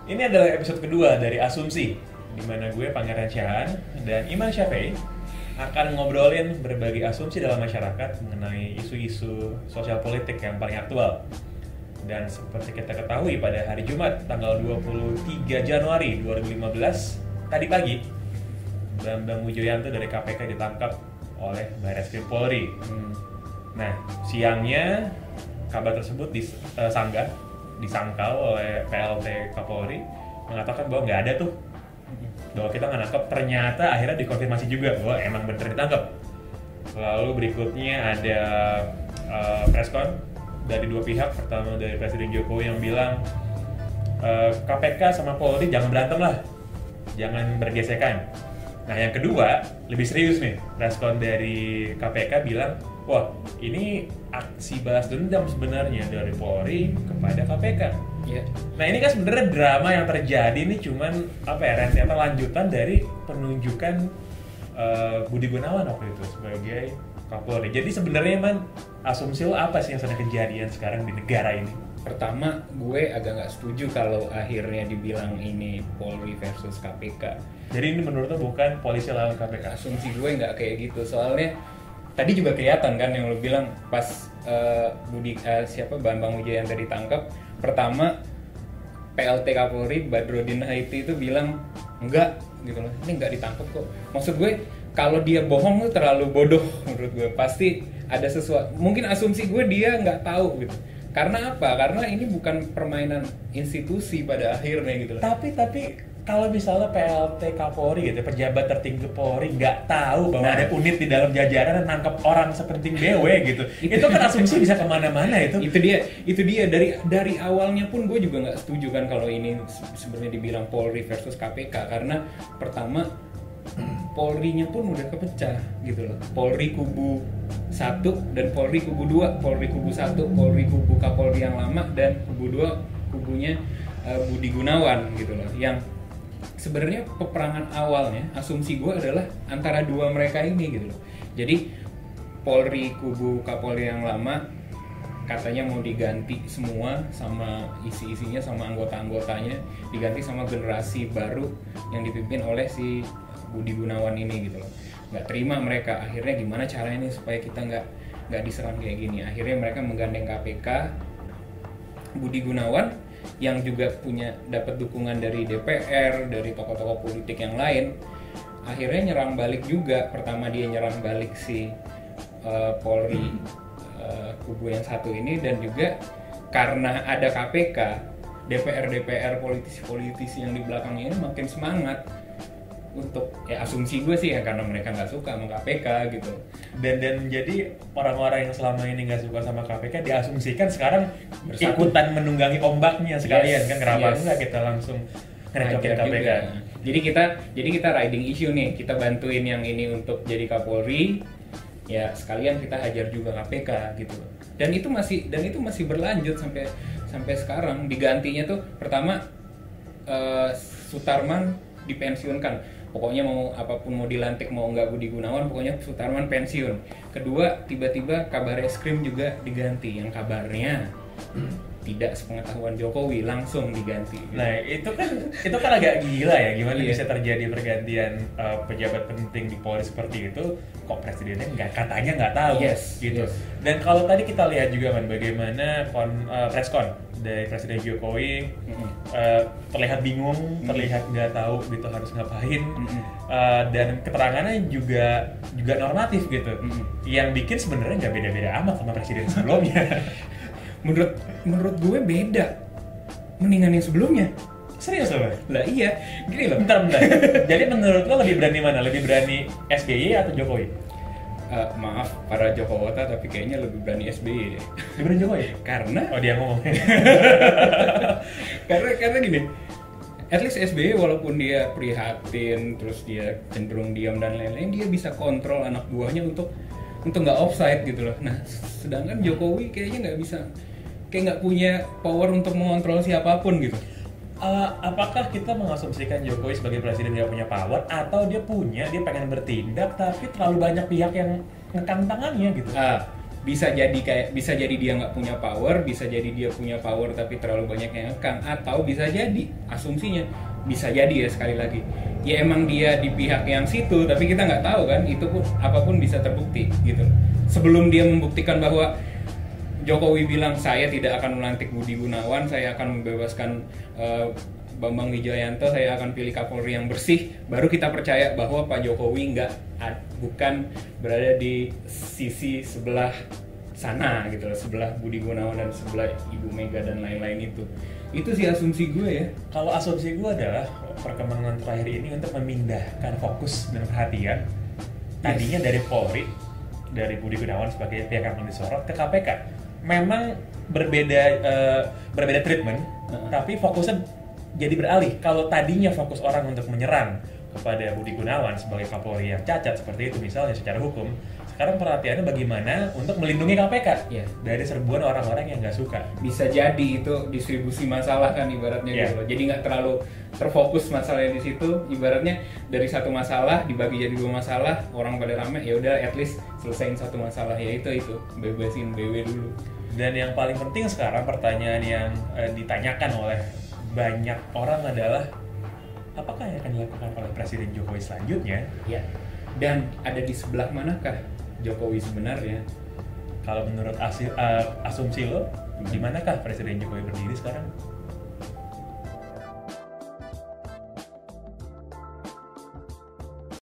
Ini adalah episode kedua dari Asumsi, di mana gue Pangeran Syahan dan Iman Syafi'i akan ngobrolin berbagai asumsi dalam masyarakat mengenai isu-isu sosial politik yang paling aktual. Dan seperti kita ketahui pada hari Jumat tanggal 23 Januari 2015 tadi pagi, Bambang Wijoyanto dari KPK ditangkap oleh Barreskrim Polri. Nah, siangnya kabar tersebut disangkal oleh PLT Kapolri mengatakan bahwa nggak ada tuh, bahwa kita nggak nangkep. Ternyata akhirnya dikonfirmasi juga bahwa emang bener ditangkap. Lalu berikutnya ada preskon dari dua pihak. Pertama dari Presiden Jokowi yang bilang KPK sama Polri jangan berantem lah, jangan bergesekan. Nah yang kedua lebih serius nih, preskon dari KPK bilang, wah ini aksi balas dendam sebenarnya dari Polri kepada KPK. Yeah. Nah ini kan sebenarnya drama yang terjadi ini cuman rentetan lanjutan dari penunjukan Budi Gunawan waktu itu sebagai Kapolri. Jadi sebenarnya asumsi lo apa sih yang sedang kejadian sekarang di negara ini? Pertama, gue agak nggak setuju kalau akhirnya dibilang ini Polri versus KPK. Jadi ini menurut lo bukan polisi lawan KPK? Asumsi gue nggak kayak gitu, soalnya tadi juga kelihatan kan yang lo bilang pas Bambang Wijoyanto ditangkap. Pertama, PLT Kapolri Badrodin Haiti itu bilang enggak gitu loh, ini nggak ditangkap kok. Maksud gue kalau dia bohong tuh terlalu bodoh menurut gue. Pasti ada sesuatu, mungkin asumsi gue dia nggak tahu gitu. Karena apa? Karena ini bukan permainan institusi pada akhirnya gitu loh. Tapi kalau misalnya PLT Kapolri gitu, pejabat tertinggi Polri nggak tahu bahwa ada unit di dalam jajaran dan nangkep orang sepenting BW gitu, itu kan asumsi bisa kemana-mana itu. Itu dia dari awalnya pun gue juga nggak setuju kan kalau ini sebenarnya dibilang Polri versus KPK, karena pertama Polri-nya pun udah kepecah gitu loh. Polri kubu 1 dan Polri kubu 2. Polri kubu 1, Polri kubu Kapolri yang lama, dan kubu 2 kubunya Budi Gunawan gitu loh. Yang sebenarnya peperangan awalnya asumsi gue adalah antara dua mereka ini gitu loh. Jadi Polri kubu Kapolri yang lama katanya mau diganti semua sama isi-isinya, sama anggota-anggotanya, diganti sama generasi baru yang dipimpin oleh si Budi Gunawan ini gitu loh. Nggak terima mereka, akhirnya gimana caranya nih supaya kita nggak diserang kayak gini. Akhirnya mereka menggandeng KPK, Budi Gunawan yang juga dapat dukungan dari DPR, dari tokoh-tokoh politik yang lain. Akhirnya nyerang balik juga. Pertama dia nyerang balik si Polri kubu yang satu ini, dan juga karena ada KPK, DPR politisi-politisi yang di belakangnya ini makin semangat untuk, ya asumsi gue sih ya, karena mereka nggak suka sama KPK gitu. Dan jadi orang-orang yang selama ini nggak suka sama KPK diasumsikan sekarang Bersatu. ikutan menunggangi ombaknya sekalian. Kan kenapa Yes. enggak kita langsung ngerecokin Ajar KPK juga. Jadi kita riding issue nih, kita bantuin yang ini untuk jadi Kapolri, ya sekalian kita hajar juga KPK gitu. Dan itu masih berlanjut sampai sekarang. Digantinya tuh pertama Sutarman dipensiunkan. Pokoknya mau apapun, mau dilantik mau nggak Budi Gunawan, pokoknya Sutarman pensiun. Kedua, tiba-tiba Kabarreskrim juga diganti, yang kabarnya tidak sepengetahuan Jokowi langsung diganti. Nah itu kan agak gila ya, gimana Iya. bisa terjadi pergantian pejabat penting di Polri seperti itu, kok presidennya katanya nggak tahu. Yes, Gitu. yes. Dan kalau tadi kita lihat juga bagaimana preskon dari Presiden Jokowi terlihat bingung, terlihat nggak tahu gitu harus ngapain, dan keterangannya juga normatif gitu, yang bikin sebenarnya nggak beda-beda amat sama presiden sebelumnya. Menurut gue beda, mendingan yang sebelumnya. Serius loh? Lah iya, gini loh. Bentar. Jadi menurut lo lebih berani mana? Lebih berani SBY atau Jokowi? Maaf para Jokowota, tapi kayaknya lebih berani SBY deh. Lebih berani Jokowi? Karena Oh dia ngomong. karena gini, at least SBY walaupun dia prihatin, terus dia cenderung diam dan lain-lain, dia bisa kontrol anak buahnya untuk nggak offside gitu loh. Nah, sedangkan Jokowi kayaknya nggak bisa, kayak nggak punya power untuk mengontrol siapapun gitu. Apakah kita mengasumsikan Jokowi sebagai presiden nggak punya power, atau dia pengen bertindak tapi terlalu banyak pihak yang ngekang tangannya gitu? bisa jadi dia nggak punya power, bisa jadi dia punya power tapi terlalu banyak yang ngekang, atau bisa jadi asumsinya bisa jadi ya sekali lagi ya emang dia di pihak yang situ tapi kita nggak tahu kan, itu pun apapun bisa terbukti gitu. Sebelum dia membuktikan bahwa Jokowi bilang saya tidak akan melantik Budi Gunawan, saya akan membebaskan Bambang Wijoyanto, saya akan pilih Kapolri yang bersih, baru kita percaya bahwa Pak Jokowi bukan berada di sisi sebelah sana gitu, sebelah Budi Gunawan dan sebelah Ibu Mega dan lain-lain itu. Itu sih asumsi gue ya. Kalau asumsi gue adalah perkembangan terakhir ini untuk memindahkan fokus dan perhatian tadinya dari Polri, dari Budi Gunawan sebagai pihak yang disorot ke KPK. Memang berbeda treatment, tapi fokusnya jadi beralih. Kalau tadinya fokus orang untuk menyerang kepada Budi Gunawan sebagai Kapolri yang cacat seperti itu misalnya secara hukum, sekarang perhatiannya bagaimana untuk melindungi KPK dari serbuan orang-orang yang nggak suka. Bisa jadi itu distribusi masalah kan ibaratnya gitu loh. Jadi nggak terlalu terfokus masalahnya di situ. Ibaratnya dari satu masalah dibagi jadi dua masalah, orang pada rame, ya udah at least selesaiin satu masalah, ya itu bebasin BW dulu. Dan yang paling penting sekarang pertanyaan yang ditanyakan oleh banyak orang adalah apakah yang akan dilakukan oleh Presiden Jokowi selanjutnya? Ya. Dan ada di sebelah manakah Jokowi sebenarnya? Kalau menurut asumsi lo, di manakah Presiden Jokowi berdiri sekarang?